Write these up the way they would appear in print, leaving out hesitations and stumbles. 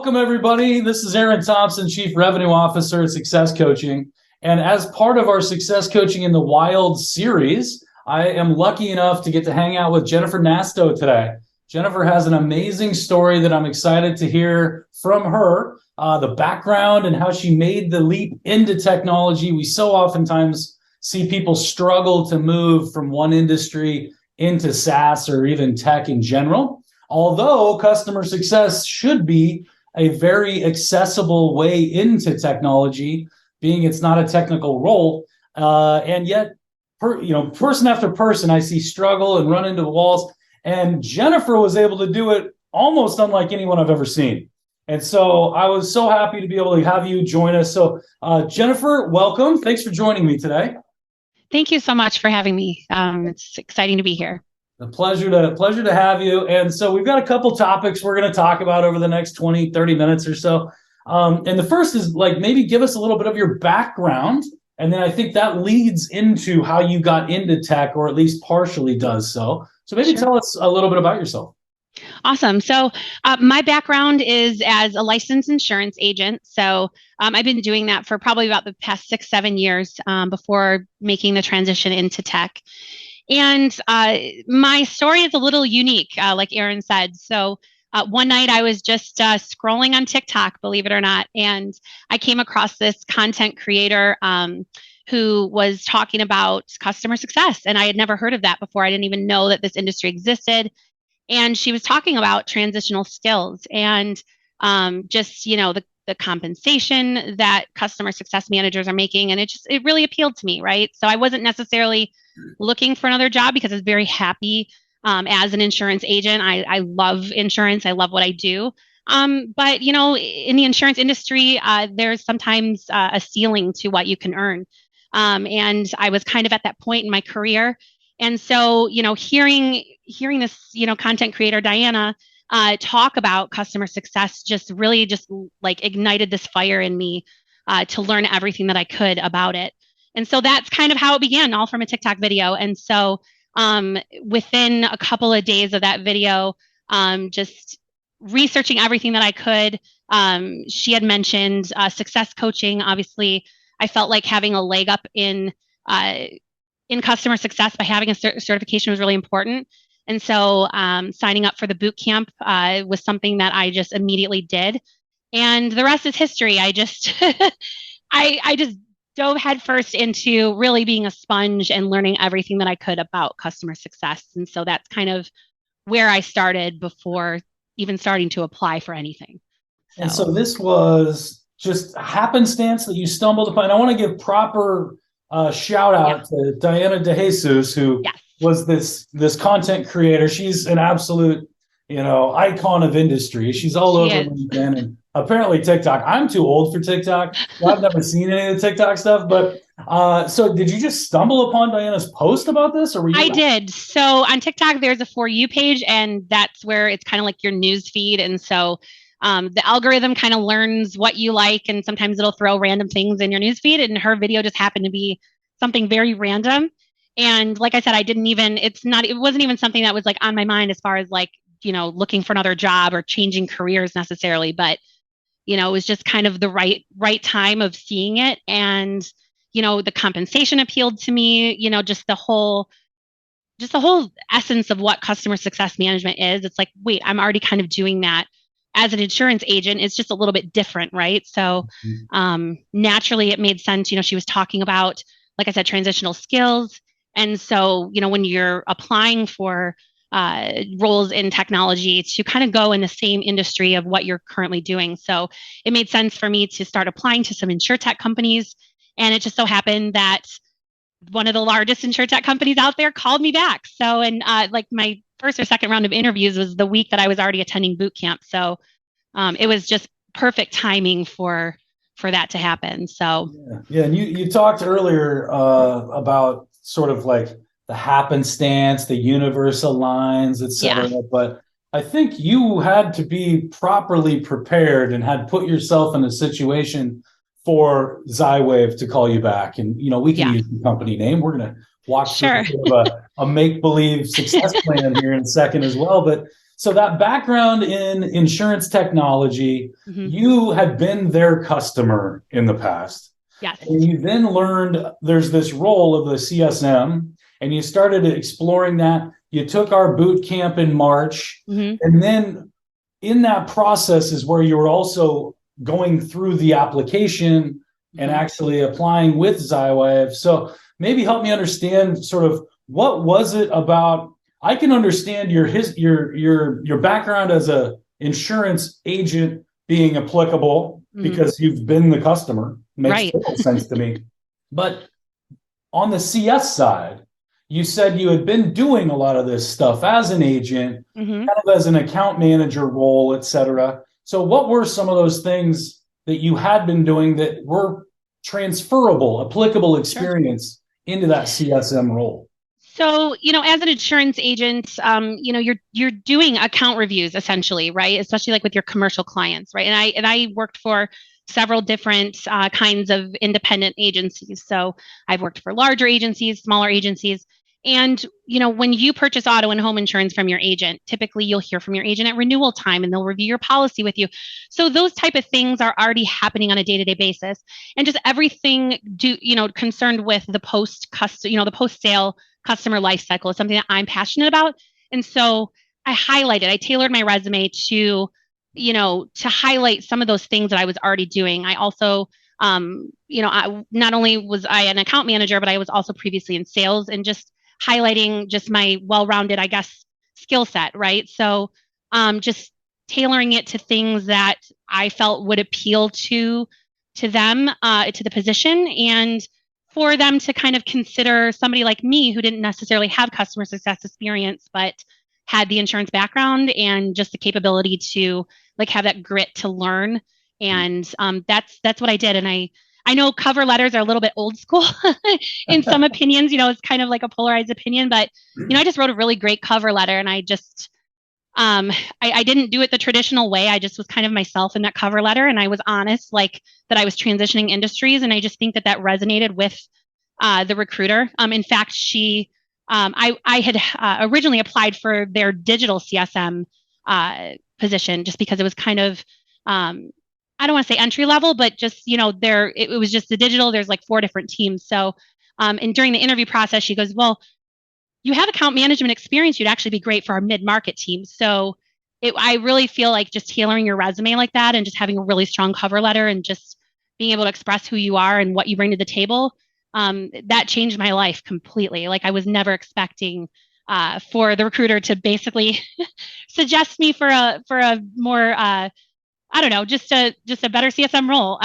Welcome, everybody. This is Aaron Thompson, Chief Revenue Officer at Success Coaching. And as part of our Success Coaching in the Wild series, I am lucky enough to get to hang out with Jennifer Nasto today. Jennifer has an amazing story that I'm excited to hear from her, the background and how she made the leap into technology. We so oftentimes see people struggle to move from one industry into SaaS or even tech in general. Although customer success should be a very accessible way into technology, being it's not a technical role, and yet, person after person, I see struggle and run into walls. And Jennifer was able to do it almost unlike anyone I've ever seen. And so I was so happy to be able to have you join us. So Jennifer, welcome. Thanks for joining me today. Thank you so much for having me. It's exciting to be here. A pleasure to have you. And so we've got a couple topics we're going to talk about over the next 20, 30 minutes or so. And the first is maybe give us a little bit of your background. And then I think that leads into how you got into tech, or at least partially does so. So maybe tell us a little bit about yourself. Awesome. So my background is as a licensed insurance agent. So I've been doing that for probably about the past 6-7 years before making the transition into tech. And my story is a little unique, like Aaron said. So one night I was just scrolling on TikTok, believe it or not, and I came across this content creator who was talking about customer success. And I had never heard of that before. I didn't even know that this industry existed. And she was talking about transitional skills and the compensation that customer success managers are making. And it really appealed to me, right? So I wasn't necessarily looking for another job because I was very happy as an insurance agent. I love insurance. I love what I do. But in the insurance industry, there's sometimes a ceiling to what you can earn. And I was kind of at that point in my career. And so, hearing this, content creator, Diana, talk about customer success just ignited this fire in me to learn everything that I could about it. And so that's kind of how it began, all from a TikTok video. And so within a couple of days of that video, just researching everything that I could, she had mentioned success coaching. Obviously, I felt like having a leg up in customer success by having a certification was really important. And so signing up for the boot camp was something that I just immediately did. And the rest is history. I just dove headfirst into really being a sponge and learning everything that I could about customer success. And so that's kind of where I started before even starting to apply for anything. And so this was just happenstance that you stumbled upon. I want to give proper shout out to Diana DeJesus, who was this content creator. She's an absolute, icon of industry. She's all over LinkedIn and apparently TikTok. I'm too old for TikTok. I've never seen any of the TikTok stuff. But so did you just stumble upon Diana's post about this, or were you? I did. So on TikTok, there's a For You page, and that's where it's kind of like your news feed. And so the algorithm kind of learns what you like, and sometimes it'll throw random things in your news feed. And her video just happened to be something very random. And like I said, it wasn't even something that was like on my mind as far as looking for another job or changing careers necessarily. But, it was just kind of the right time of seeing it. And, the compensation appealed to me, just the whole essence of what customer success management is. It's like, wait, I'm already kind of doing that as an insurance agent. It's just a little bit different, right? So naturally it made sense. She was talking about, like I said, transitional skills. And so, when you're applying for roles in technology, to kind of go in the same industry of what you're currently doing. So it made sense for me to start applying to some insurtech companies. And it just so happened that one of the largest insurtech companies out there called me back. So, and my first or second round of interviews was the week that I was already attending boot camp. So it was just perfect timing for that to happen. So yeah. And you talked earlier about sort of like the happenstance, the universe aligns, etc. Yeah. But I think you had to be properly prepared and had put yourself in a situation for Zywave to call you back. And we can use the company name. We're going to walk through a make-believe success plan here in a second as well. But So that background in insurance technology, you had been their customer in the past. Yes. And you then learned there's this role of the CSM, and you started exploring that. You took our boot camp in March, and then in that process is where you were also going through the application and actually applying with Xywave. So maybe help me understand sort of what was it about. I can understand your background as a insurance agent being applicable because you've been the customer. Makes total sense to me. But on the CS side, you said you had been doing a lot of this stuff as an agent, kind of as an account manager role, et cetera. So what were some of those things that you had been doing that were transferable, applicable experience into that CSM role? So, as an insurance agent, you're doing account reviews essentially, right? Especially like with your commercial clients, right? And I worked for several different kinds of independent agencies. So I've worked for larger agencies, smaller agencies. And, when you purchase auto and home insurance from your agent, typically you'll hear from your agent at renewal time and they'll review your policy with you. So those type of things are already happening on a day-to-day basis. And just everything concerned with the post-sale customer life cycle is something that I'm passionate about. And so I tailored my resume to highlight some of those things that I was already doing. I also, not only was I an account manager, but I was also previously in sales, and just highlighting just my well-rounded, I guess, skill set, right? So just tailoring it to things that I felt would appeal to them, to the position, and for them to kind of consider somebody like me who didn't necessarily have customer success experience, but had the insurance background and just the capability to have that grit to learn. And that's what I did. And I know cover letters are a little bit old school in some opinions, it's kind of like a polarized opinion, but, I just wrote a really great cover letter, and I just, I didn't do it the traditional way. I just was kind of myself in that cover letter, and I was honest, that I was transitioning industries. And I just think that resonated with the recruiter. In fact, I had originally applied for their digital CSM position, just because it was kind of, I don't want to say entry level, but just, it was just the digital. There's like 4 different teams. So, and during the interview process, she goes, well, you have account management experience. You'd actually be great for our mid-market team. So I really feel like just tailoring your resume like that, and just having a really strong cover letter, and just being able to express who you are and what you bring to the table, that changed my life completely. Like, I was never expecting for the recruiter to basically suggest me for a more, I don't know, just a better CSM role.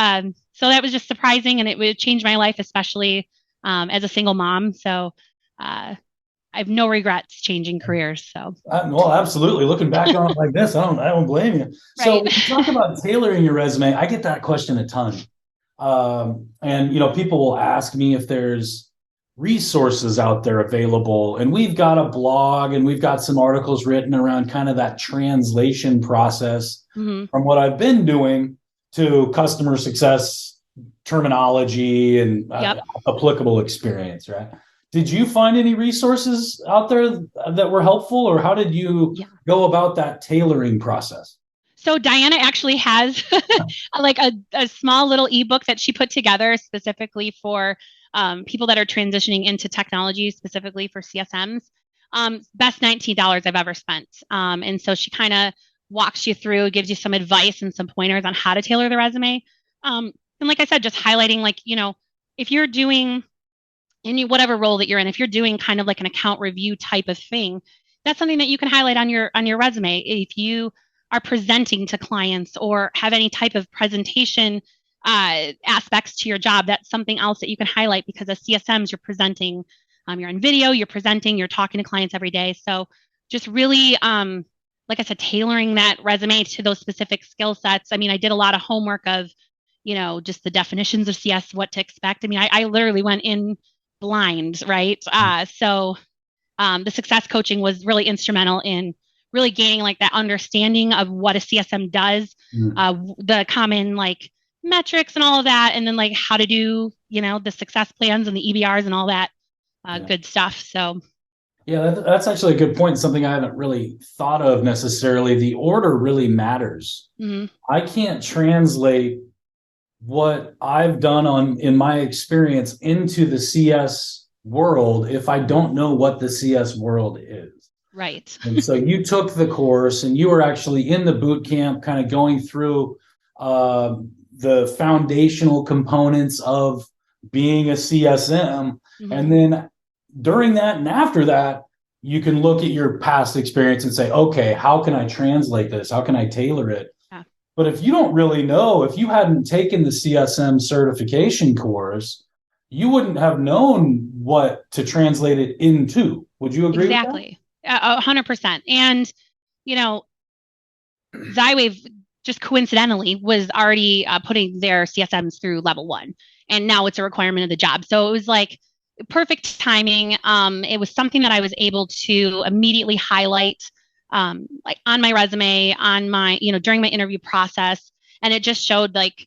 So that was just surprising, and it would change my life, especially as a single mom. So I have no regrets changing careers. So well, absolutely. Looking back on it like this, I don't blame you. Right. So when you talk about tailoring your resume, I get that question a ton. And people will ask me if there's resources out there available, and we've got a blog, and we've got some articles written around kind of that translation process from what I've been doing to customer success terminology and applicable experience, right? Did you find any resources out there that were helpful, or how did you go about that tailoring process? So Diana actually has like a small little ebook that she put together specifically for people that are transitioning into technology, specifically for CSMs. Best $19 I've ever spent. And so she kind of walks you through, gives you some advice and some pointers on how to tailor the resume. And like I said, just highlighting, like, if you're doing whatever role that you're in, if you're doing kind of like an account review type of thing, that's something that you can highlight on your resume. If you are presenting to clients or have any type of presentation aspects to your job, that's something else that you can highlight, because as CSMs, you're presenting, you're on video, you're presenting, you're talking to clients every day. So just really, like I said, tailoring that resume to those specific skill sets. I mean, I did a lot of homework of, just the definitions of CS, what to expect. I mean, I literally went in blind, right? So the success coaching was really instrumental in really gaining like that understanding of what a CSM does, the common like metrics and all of that, and then like how to do, the success plans and the EBRs and all that good stuff. So Yeah, that's actually a good point. Something I haven't really thought of necessarily. The order really matters. Hmm. I can't translate what I've done in my experience into the CS world if I don't know what the CS world is. Right. And so you took the course and you were actually in the boot camp, kind of going through uh, the foundational components of being a CSM. Hmm. And then during that and after that, you can look at your past experience and say, okay, how can I translate this? How can I tailor it? Yeah. But if you don't really know, if you hadn't taken the CSM certification course, you wouldn't have known what to translate it into. Would you agree with that? Exactly. 100%. And, you know, Zywave just coincidentally was already putting their CSMs through level one, and now it's a requirement of the job. So it was like perfect timing. It was something that I was able to immediately highlight, like on my resume, on my, during my interview process, and it just showed like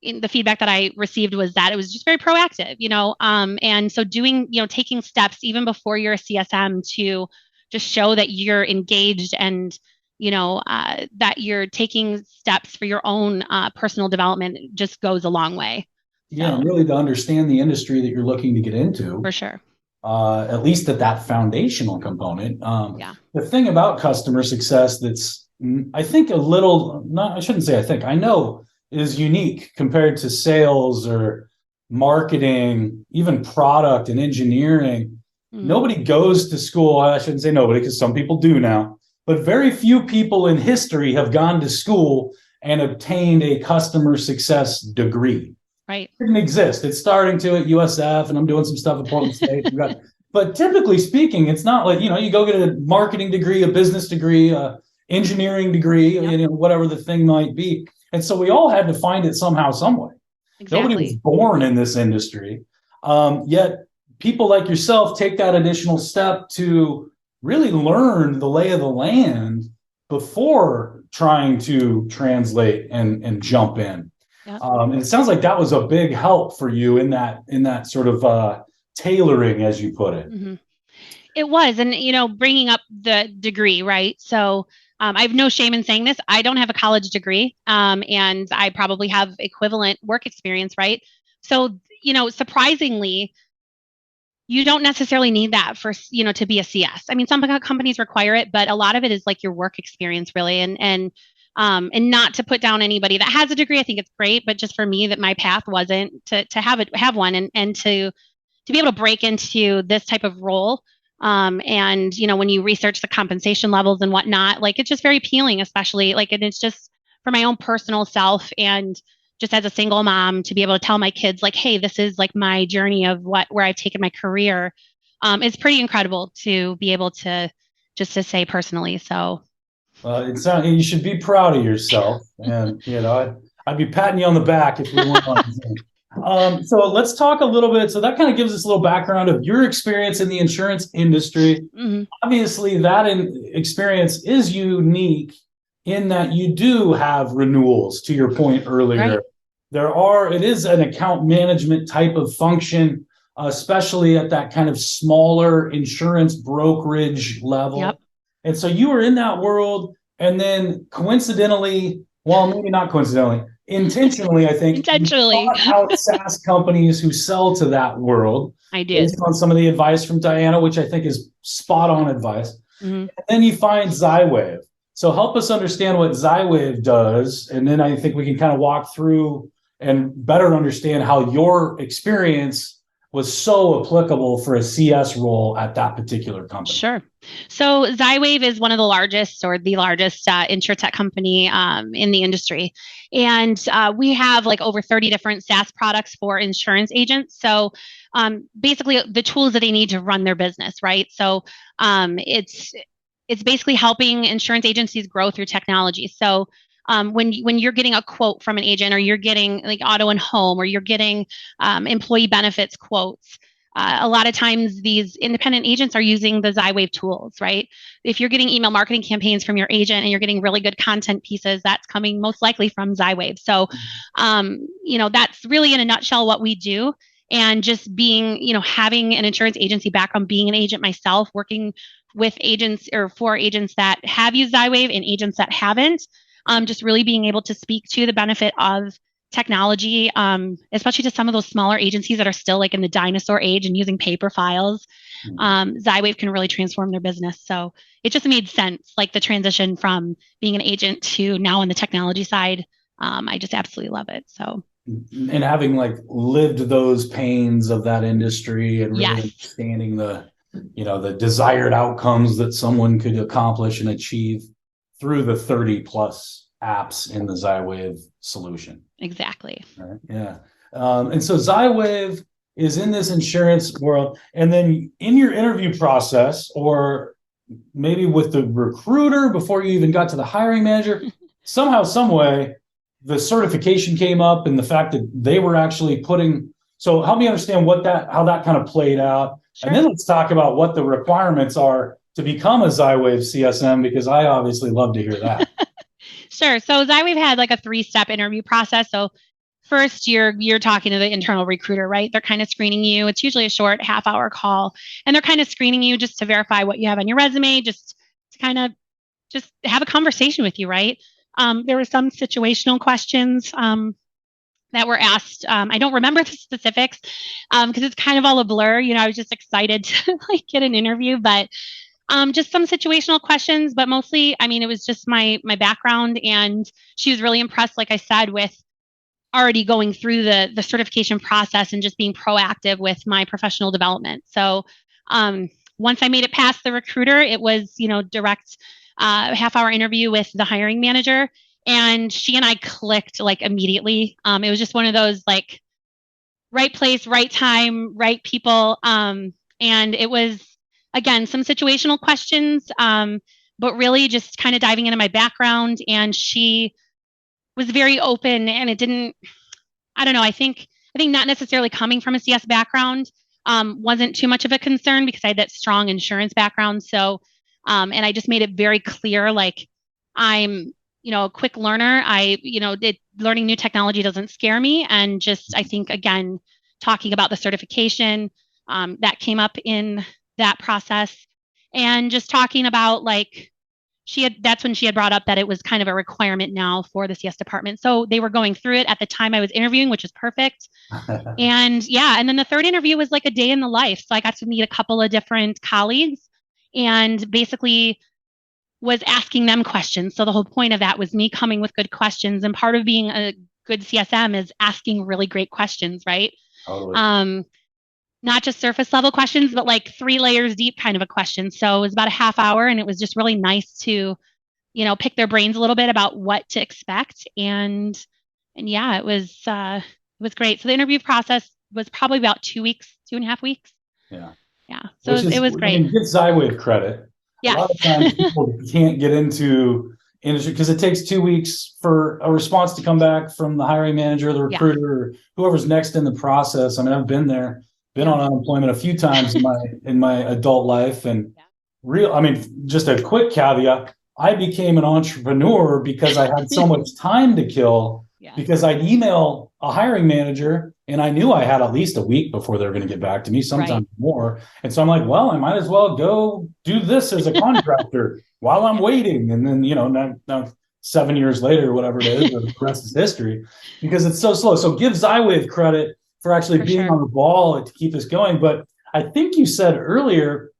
in the feedback that I received was that it was just very proactive, and so doing, taking steps even before you're a CSM to just show that you're engaged and that you're taking steps for your own personal development just goes a long way. Yeah, and So really to understand the industry that you're looking to get into, for sure. at least at that foundational component. Yeah. The thing about customer success that's, I think, a little, not, I shouldn't say I think, I know is unique compared to sales or marketing, even product and engineering. Mm. Nobody goes to school. I shouldn't say nobody because some people do now, but very few people in history have gone to school and obtained a customer success degree. Right. Didn't exist. It's starting to at USF, and I'm doing some stuff at Portland State. But typically speaking, it's not like, you go get a marketing degree, a business degree, a engineering degree, Yep. whatever the thing might be. And so we all had to find it somehow, some way. Nobody was Exactly. born in this industry. Yet people like yourself take that additional step to really learn the lay of the land before trying to translate and jump in. Yep. And it sounds like that was a big help for you in that sort of tailoring, as you put it. Hmm. It was, and bringing up the degree, right? So I have no shame in saying this. I don't have a college degree, and I probably have equivalent work experience, right? So surprisingly, you don't necessarily need that for to be a CS. I mean, some companies require it, but a lot of it is like your work experience, really, and not to put down anybody that has a degree. I think it's great, but just for me, that my path wasn't to have one, and to be able to break into this type of role. And when you research the compensation levels and whatnot, like it's just very appealing, especially like, and it's just for my own personal self and just as a single mom to be able to tell my kids like, hey, this is like my journey of where I've taken my career. It's pretty incredible to be able to just to say personally. So It sounds you should be proud of yourself, and I'd be patting you on the back if we weren't on Zoom. So let's talk a little bit. So that kind of gives us a little background of your experience in the insurance industry. mhm, Obviously, that experience is unique in that you do have renewals. To your point earlier, right. it is an account management type of function, especially at that kind of smaller insurance brokerage level. Yep. And so you were in that world, and then coincidentally, well, maybe not coincidentally, intentionally, I think you Intentionally. sought out SaaS companies who sell to that world I based did. on some of the advice from Diana, which I think is spot on advice. Hmm. And then you find Zywave. So help us understand what Zywave does, and then I think we can kind of walk through and better understand how your experience was so applicable for a CS role at that particular company. Sure. So Zywave is one of the largest or the largest insurtech company in the industry. And we have like over 30 different SaaS products for insurance agents. So basically the tools that they need to run their business, right? So it's basically helping insurance agencies grow through technology. So when you're getting a quote from an agent, or you're getting like auto and home, or you're getting employee benefits quotes, a lot of times these independent agents are using the Zywave tools, right? If you're getting email marketing campaigns from your agent and you're getting really good content pieces, that's coming most likely from Zywave. So, that's really in a nutshell what we do. And just being, having an insurance agency background, being an agent myself, working with agents or for agents that have used Xywave and agents that haven't, just really being able to speak to the benefit of technology, especially to some of those smaller agencies that are still like in the dinosaur age and using paper files. Xywave can really transform their business. So it just made sense, like the transition from being an agent to now on the technology side. I just absolutely love it. So. And having like lived those pains of that industry and really Yes. understanding the desired outcomes that someone could accomplish and achieve through the 30 plus apps in the Xywave solution. Exactly. Right? Yeah. And so Xywave is in this insurance world. And then in your interview process, or maybe with the recruiter before you even got to the hiring manager, somehow, some way, the certification came up and the fact that they were actually so help me understand how that kind of played out. Sure. And then let's talk about what the requirements are to become a Xywave CSM, because I obviously love to hear that. Sure. So Xywave had like a 3-step interview process. So first you're talking to the internal recruiter, right? They're kind of screening you. It's usually a short half-hour call, and they're kind of screening you just to verify what you have on your resume, just to kind of just have a conversation with you, right? There were some situational questions that were asked. I don't remember the specifics because it's kind of all a blur. I was just excited to like get an interview, but just some situational questions. But mostly, it was just my background, and she was really impressed, like I said, with already going through the certification process and just being proactive with my professional development. So once I made it past the recruiter, it was direct. Half-hour interview with the hiring manager, and she and I clicked like immediately. It was just one of those like right place, right time, right people. And it was, again, some situational questions, but really just kind of diving into my background. And she was very open, and it didn't, I don't know, I think not necessarily coming from a CS background wasn't too much of a concern because I had that strong insurance background. So and I just made it very clear, like I'm, a quick learner. Learning new technology doesn't scare me. And just, I think, again, talking about the certification that came up in that process, and just talking about like that's when she had brought up that it was kind of a requirement now for the CS department. So they were going through it at the time I was interviewing, which was perfect. And then the third interview was like a day in the life. So I got to meet a couple of different colleagues and basically was asking them questions. So the whole point of that was me coming with good questions. And part of being a good CSM is asking really great questions, right? Totally. Not just surface level questions, but like 3 layers deep kind of a question. So it was about a half hour, and it was just really nice to, pick their brains a little bit about what to expect. And yeah, it was great. So the interview process was probably about 2.5 weeks. Yeah. Yeah. So it was great. Give Xywave credit. Yeah. A lot of times people can't get into industry because it takes 2 weeks for a response to come back from the hiring manager, the recruiter, or whoever's next in the process. I've been there, been on unemployment a few times in my adult life, and just a quick caveat. I became an entrepreneur because I had so much time to kill because I'd email a hiring manager and I knew I had at least a week before they were going to get back to me, sometimes more. And so I'm like, well, I might as well go do this as a contractor while I'm waiting. And then, now 7 years later, whatever it is, the rest is history because it's so slow. So give Xywave credit for actually being on the ball to keep us going. But I think you said earlier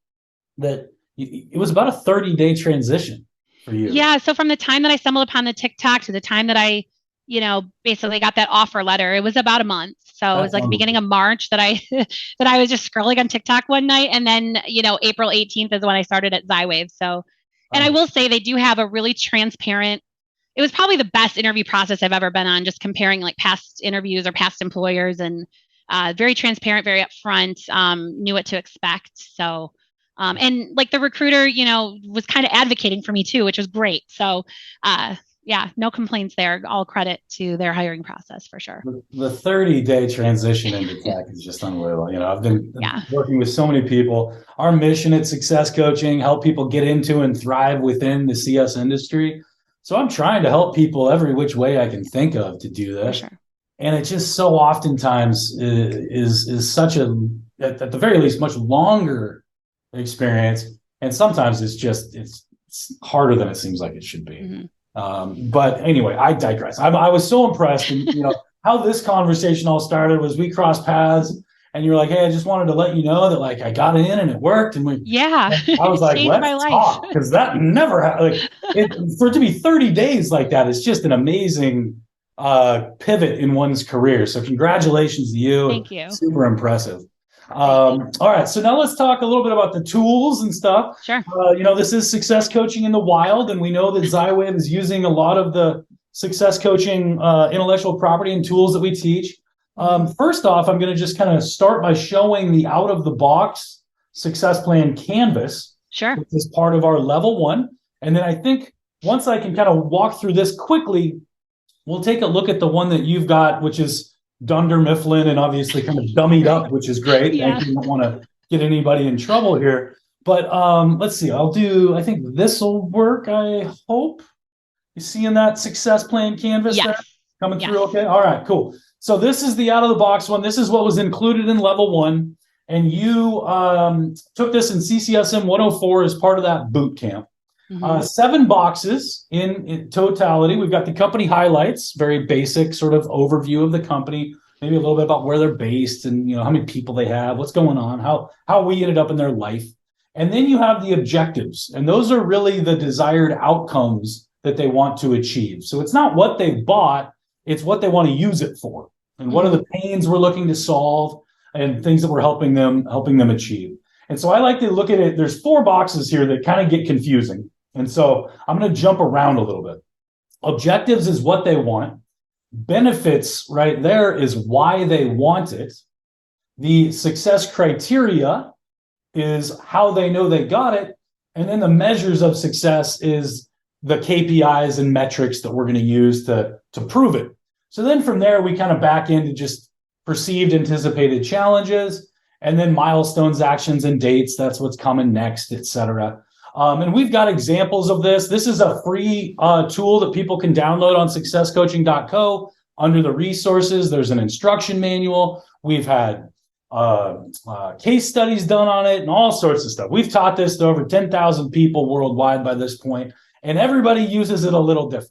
that it was about a 30-day transition for you. Yeah. So from the time that I stumbled upon the TikTok to the time that I, basically got that offer letter, it was about a month. So it was like the beginning of March that I was just scrolling on TikTok one night. And then, April 18th is when I started at Xywave. So, and I will say they do have a really transparent, it was probably the best interview process I've ever been on, just comparing like past interviews or past employers, and very transparent, very upfront, knew what to expect. So, and like the recruiter, was kind of advocating for me too, which was great. So, no complaints there. All credit to their hiring process for sure. The 30-day transition into tech is just unbelievable. I've been working with so many people. Our mission at Success Coaching, help people get into and thrive within the CS industry. So I'm trying to help people every which way I can think of to do this. For sure. And it just so oftentimes is such a, at the very least, much longer experience. And sometimes it's harder than it seems like it should be. But anyway, I digress. I was so impressed, and how this conversation all started was we crossed paths, and you're like, "Hey, I just wanted to let you know that like I got in and it worked." And I was like, changed my "Let's life." talk," because that never happened. For it to be 30 days like that, it's just an amazing pivot in one's career. So congratulations to you. Thank you. Super impressive. All right, so now let's talk a little bit about the tools and stuff. Sure. This is success coaching in the wild, and we know that Zywave is using a lot of the success coaching intellectual property and tools that we teach. First off, I'm going to just kind of start by showing the out of the box success plan canvas. Sure. Which is part of our level 1. And then I think once I can kind of walk through this quickly, we'll take a look at the one that you've got, which is Dunder Mifflin and obviously kind of dummied up, which is great. Yeah. Thank you. Don't want to get anybody in trouble here. But let's see. I think this will work, I hope. You seeing that success plan canvas there coming through? Okay. All right, cool. So this is the out of the box one. This is what was included in level 1. And you took this in CCSM 104 as part of that boot camp. 7 boxes in totality. We've got the company highlights, very basic sort of overview of the company, maybe a little bit about where they're based and how many people they have, what's going on, how we ended up in their life. And then you have the objectives, and those are really the desired outcomes that they want to achieve. So it's not what they bought, it's what they want to use it for, and what are the pains we're looking to solve and things that we're helping them achieve. And so I like to look at it. There's 4 boxes here that kind of get confusing. And so I'm going to jump around a little bit. Objectives is what they want. Benefits right there is why they want it. The success criteria is how they know they got it. And then the measures of success is the KPIs and metrics that we're going to use to prove it. So then from there, we kind of back into just perceived anticipated challenges, and then milestones, actions, and dates. That's what's coming next, et cetera. And we've got examples of this. This is a free tool that people can download on successcoaching.co. Under the resources, there's an instruction manual. We've had case studies done on it and all sorts of stuff. We've taught this to over 10,000 people worldwide by this point, and everybody uses it a little different.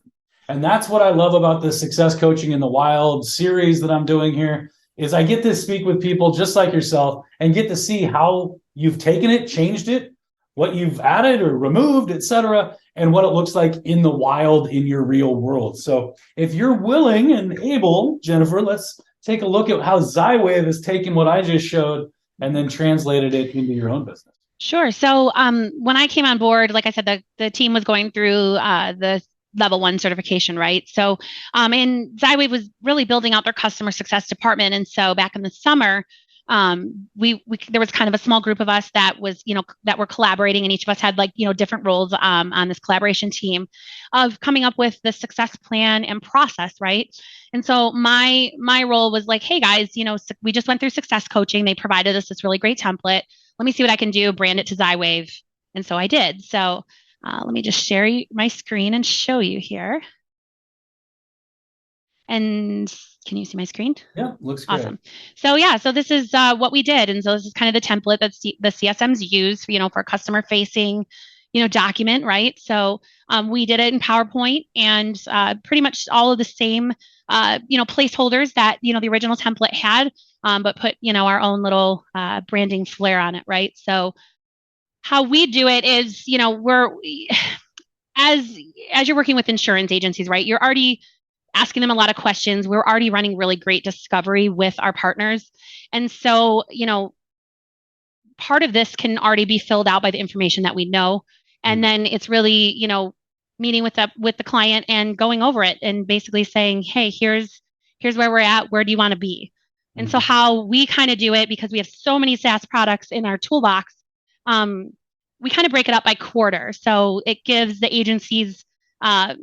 And that's what I love about this Success Coaching in the Wild series that I'm doing here, is I get to speak with people just like yourself and get to see how you've taken it, changed it, what you've added or removed, et cetera, and what it looks like in the wild in your real world. So if you're willing and able, Jennifer, let's take a look at how Zywave has taken what I just showed and then translated it into your own business. Sure. So when I came on board, like I said, the team was going through the level 1 certification, right? So and Zywave was really building out their customer success department. And so back in the summer, there was kind of a small group of us that was, that were collaborating, and each of us had different roles on this collaboration team of coming up with the success plan and process, right? And so my role was like, hey guys, we just went through success coaching. They provided us this really great template. Let me see what I can do, brand it to Zywave. And so I did. So let me just share my screen and show you here. And can you see my screen? Yeah, looks great. Awesome. So so this is what we did. And so this is kind of the template that the CSMs use, for a customer facing, document, right? So we did it in PowerPoint, and pretty much all of the same, placeholders that, the original template had, but put, our own little branding flair on it, right? So how we do it is, as you're working with insurance agencies, right? You're already asking them a lot of questions. We're already running really great discovery with our partners. And so, part of this can already be filled out by the information that we know. And then it's really, meeting with the client and going over it and basically saying, hey, here's where we're at. Where do you want to be? And so how we kind of do it, because we have so many SaaS products in our toolbox, we kind of break it up by quarter. So it gives the agencies, kind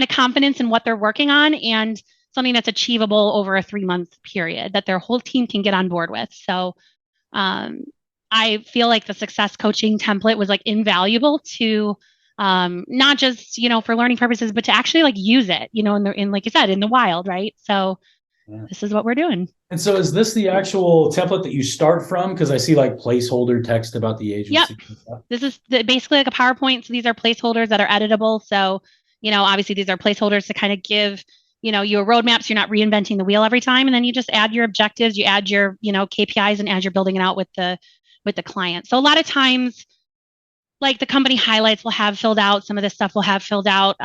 of confidence in what they're working on, and something that's achievable over a 3-month period that their whole team can get on board with. So I feel like the success coaching template was invaluable to not just, for learning purposes, but to actually like use it, in like you said, in the wild, right? So Yeah. this is what we're doing. And so is this the actual template that you start from? Because I see like placeholder text about the Yep. agency and stuff. This is basically like a PowerPoint. So these are placeholders that are editable. So, obviously these are placeholders to kind of give, your roadmaps. You're not reinventing the wheel every time. And then you just add your objectives, you add your, KPIs, and as you're building it out with the client. So a lot of times, like the company highlights will have filled out, some of this stuff will have filled out.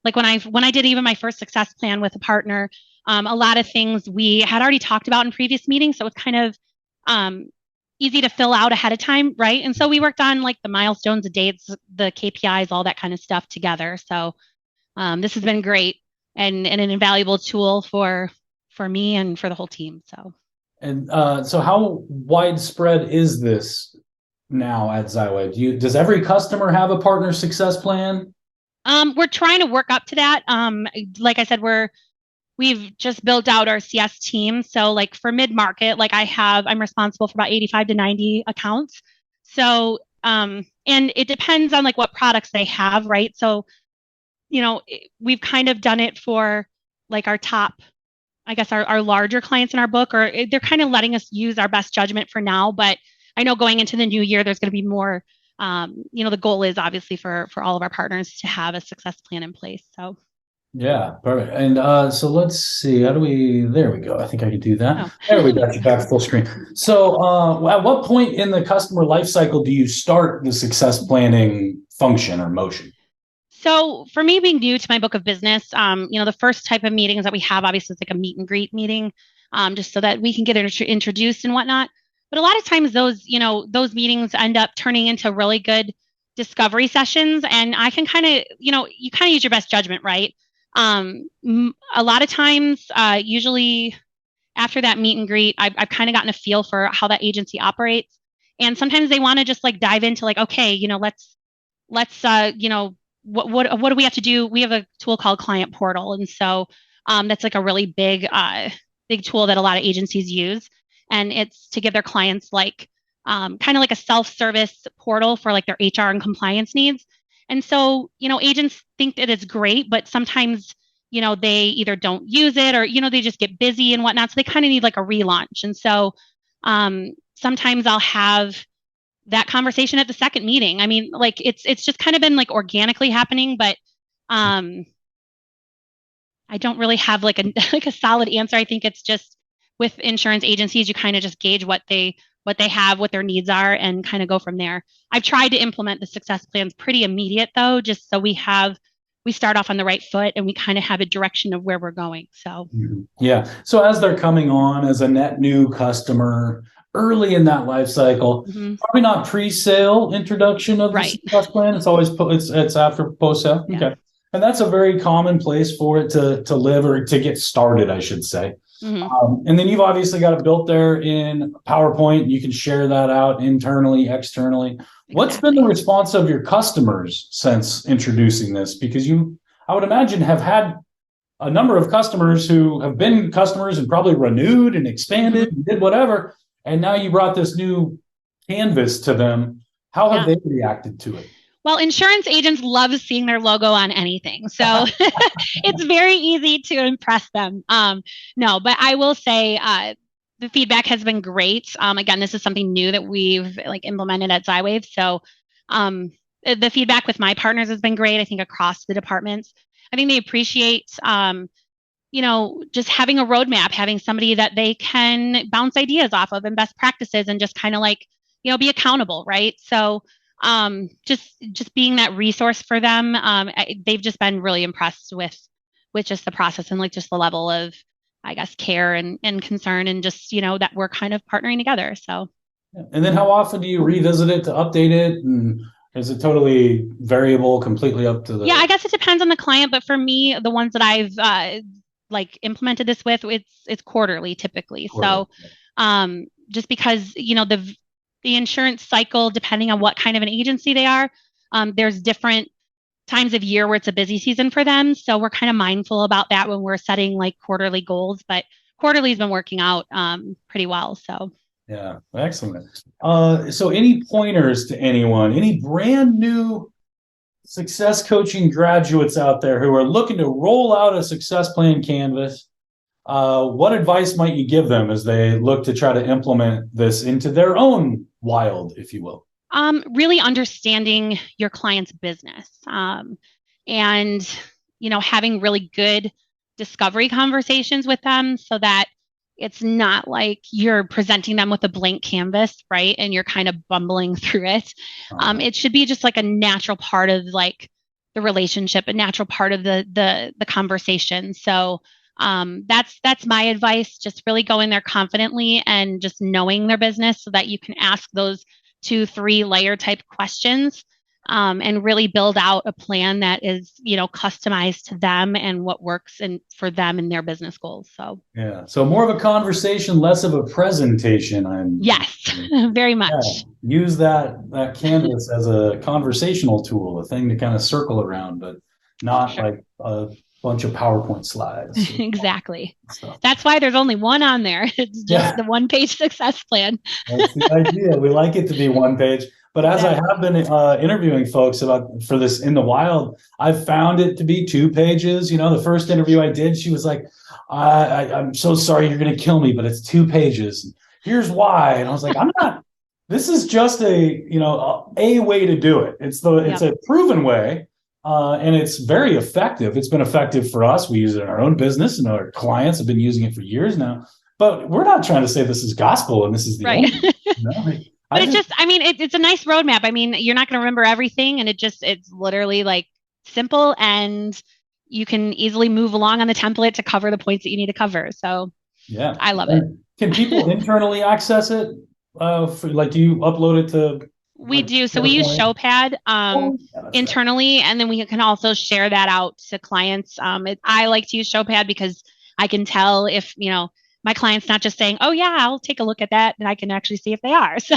Like when I did even my first success plan with a partner, a lot of things we had already talked about in previous meetings. So it's kind of easy to fill out ahead of time, right? And so we worked on like the milestones, the dates, the KPIs, all that kind of stuff together. So this has been great and an invaluable tool for me and for the whole team. So. And so how widespread is this now at Xywave? Does every customer have a partner success plan? We're trying to work up to that. Like I said, we've just built out our CS team. So like for mid-market, like I'm responsible for about 85 to 90 accounts. So, and it depends on like what products they have, right? So, we've kind of done it for like our top, I guess our larger clients in our book, or they're kind of letting us use our best judgment for now. But I know going into the new year, there's going to be more, the goal is obviously for all of our partners to have a success plan in place. So. Yeah, perfect. And so let's see, there we go. I think I can do that. Oh. There we got you back full screen. So at what point in the customer life cycle do you start the success planning function or motion? So for me, being new to my book of business, the first type of meetings that we have, obviously, is like a meet and greet meeting, just so that we can get introduced and whatnot. But a lot of times those meetings end up turning into really good discovery sessions. And I can kind of, you kind of use your best judgment, right? A lot of times, usually after that meet and greet, I've kind of gotten a feel for how that agency operates. And sometimes they want to just like dive into like, okay, let's what do we have to do? We have a tool called Client Portal. And so that's like a really big tool that a lot of agencies use. And it's to give their clients like kind of like a self-service portal for like their HR and compliance needs. And so, agents think that it's great, but sometimes, they either don't use it or, they just get busy and whatnot. So they kind of need like a relaunch. And so sometimes I'll have that conversation at the second meeting. I mean, like it's just kind of been like organically happening, but I don't really have like a solid answer. I think it's just with insurance agencies, you kind of just gauge what they have, what their needs are, and kind of go from there. I've tried to implement the success plans pretty immediate though, just so we start off on the right foot and we kind of have a direction of where we're going. So yeah. So as they're coming on as a net new customer early in that life cycle, probably not pre-sale introduction of the success plan. It's always it's after post-sale. Yeah. Okay. And that's a very common place for it to live or to get started, I should say. And then you've obviously got it built there in PowerPoint. You can share that out internally, externally. Exactly. What's been the response of your customers since introducing this? Because I would imagine, have had a number of customers who have been customers and probably renewed and expanded and did whatever. And now you brought this new canvas to them. How have they reacted to it? Well, insurance agents love seeing their logo on anything. So it's very easy to impress them. No, but I will say the feedback has been great. Again, this is something new that we've like implemented at Xywave. So the feedback with my partners has been great, I think, across the departments. I think they appreciate, just having a roadmap, having somebody that they can bounce ideas off of and best practices and just kind of like, be accountable, right? So just being that resource for them. They've just been really impressed with just the process and like just the level of, I guess, care and concern and just, that we're kind of partnering together. So. And then how often do you revisit it to update it? And is it totally variable, completely up to the... Yeah, I guess it depends on the client. But for me, the ones that I've implemented this with, it's quarterly typically. Quarterly. So just because, the insurance cycle, depending on what kind of an agency they are, there's different times of year where it's a busy season for them. So we're kind of mindful about that when we're setting like quarterly goals, but quarterly has been working out pretty well. So. Yeah, excellent. So any pointers to anyone, any brand new success coaching graduates out there who are looking to roll out a success plan canvas, what advice might you give them as they look to try to implement this into their own wild, if you will? Really understanding your client's business, and having really good discovery conversations with them so that it's not like you're presenting them with a blank canvas, right? And you're kind of bumbling through it. It should be just like a natural part of like the relationship, a natural part of the conversation. So that's my advice. Just really go in there confidently and just knowing their business so that you can ask those 2-3 layer type questions, and really build out a plan that is, customized to them and what works and for them and their business goals. So yeah, so more of a conversation, less of a presentation. Yes, very much. Yeah, use that canvas as a conversational tool, a thing to kind of circle around, but not like a bunch of PowerPoint slides. Exactly. That's why there's only one on there. It's just the one-page success plan. That's the idea. We like it to be one page. But as I have been interviewing folks for this in the wild, I've found it to be 2 pages. The first interview I did, she was like, I'm so sorry, you're going to kill me, but it's 2 pages. Here's why. And I was like, I'm not, this is just a way to do it. It's a proven way. And it's very effective. It's been effective for us. We use it in our own business, and our clients have been using it for years now. But we're not trying to say this is gospel and this is the only. But it's a nice roadmap. I mean, you're not going to remember everything, and it's literally like simple, and you can easily move along on the template to cover the points that you need to cover. So yeah, I love it. Can people internally access it? Do you upload it to? We do. So we use Showpad internally, and then we can also share that out to clients. I like to use Showpad because I can tell if, my client's not just saying, oh yeah, I'll take a look at that, and I can actually see if they are. So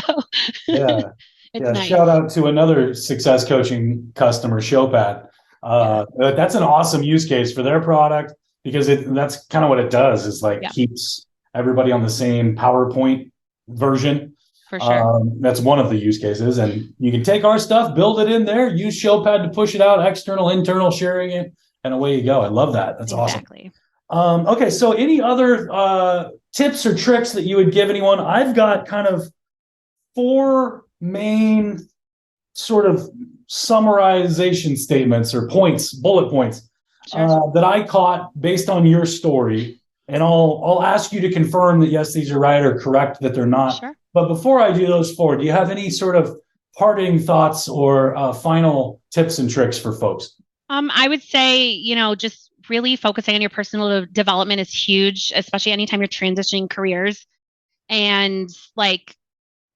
it's nice. Shout out to another success coaching customer, Showpad. That's an awesome use case for their product, because that's kind of what it does is keeps everybody on the same PowerPoint version. For sure. That's one of the use cases. And you can take our stuff, build it in there, use Showpad to push it out, external, internal, sharing it, and away you go. I love that. That's exactly. Awesome. Okay, so any other tips or tricks that you would give anyone? I've got kind of 4 main sort of summarization statements or points, bullet points, that I caught based on your story. And I'll ask you to confirm that, yes, these are right, or correct that they're not. Sure. But before I do those 4, do you have any sort of parting thoughts or final tips and tricks for folks? I would say, just really focusing on your personal development is huge, especially anytime you're transitioning careers. And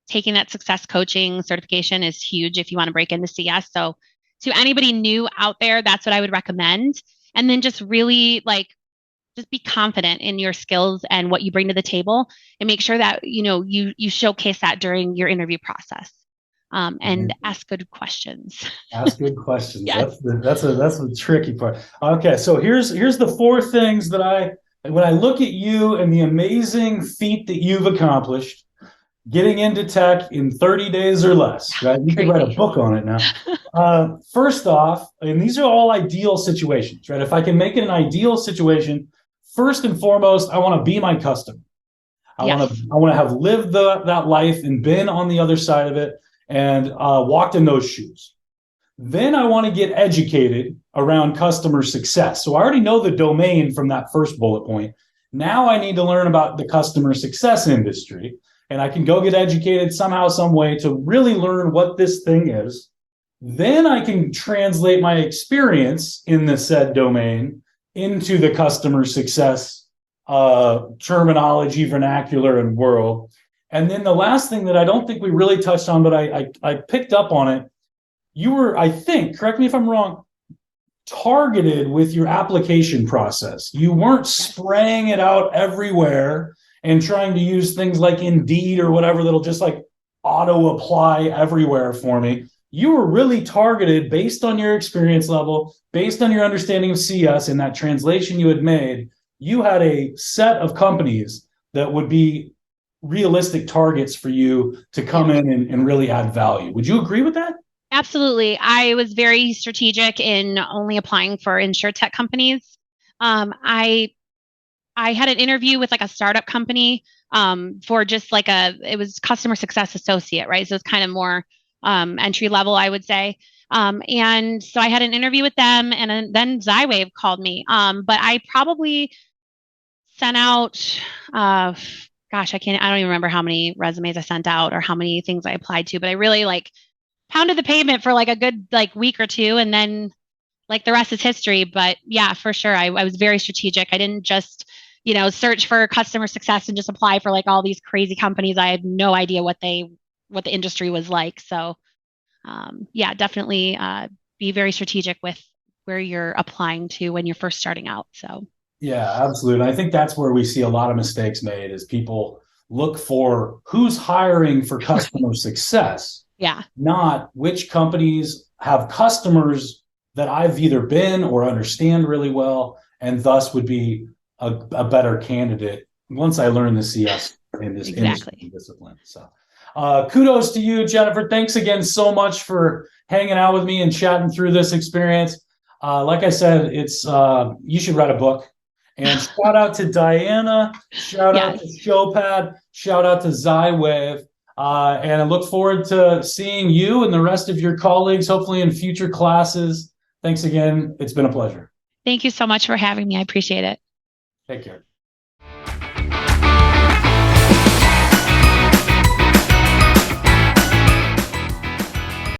taking that success coaching certification is huge if you want to break into CS. So to anybody new out there, that's what I would recommend. And then just really just be confident in your skills and what you bring to the table, and make sure that, you showcase that during your interview process. And ask good questions. Ask good questions. Yes. That's the tricky part. Okay, so here's the 4 things that when I look at you and the amazing feat that you've accomplished, getting into tech in 30 days or less, right? You could write a book on it now. First off, and these are all ideal situations, right? If I can make it an ideal situation, first and foremost, I want to be my customer. I want to have lived that life and been on the other side of it, and walked in those shoes. Then I want to get educated around customer success. So I already know the domain from that first bullet point. Now I need to learn about the customer success industry, and I can go get educated somehow, some way to really learn what this thing is. Then I can translate my experience in the said domain into the customer success terminology, vernacular, and world. And then the last thing that I don't think we really touched on, but I picked up on it, you were, I think, correct me if I'm wrong, targeted with your application process. You weren't spraying it out everywhere and trying to use things like Indeed or whatever that'll just auto apply everywhere for me. You were really targeted based on your experience level, based on your understanding of CS and that translation you had made. You had a set of companies that would be realistic targets for you to come in and really add value. Would you agree with that? Absolutely. I was very strategic in only applying for insurtech companies. I had an interview with like a startup company for just like it was customer success associate, right? So it's kind of more entry level, I would say. And so I had an interview with them, and then Zywave called me. But I probably sent out, gosh, I don't even remember how many resumes I sent out or how many things I applied to, but I really like pounded the pavement for like a good like week or two, and then like the rest is history. But yeah, for sure, I was very strategic. I didn't just search for customer success and just apply for like all these crazy companies. I had no idea what the industry was like. So yeah, definitely be very strategic with where you're applying to when you're first starting out. So Yeah, absolutely. I think that's where we see a lot of mistakes made is people look for who's hiring for customer success, yeah, not which companies have customers that I've either been or understand really well, and thus would be a better candidate once I learn the CS in this industry discipline. So kudos to you, Jennifer. Thanks again so much for hanging out with me and chatting through this experience. Like I said, it's you should write a book. And shout out to Diana, shout out to Showpad, shout out to Zywave. And I look forward to seeing you and the rest of your colleagues, hopefully in future classes. Thanks again. It's been a pleasure. Thank you so much for having me. I appreciate it. Take care.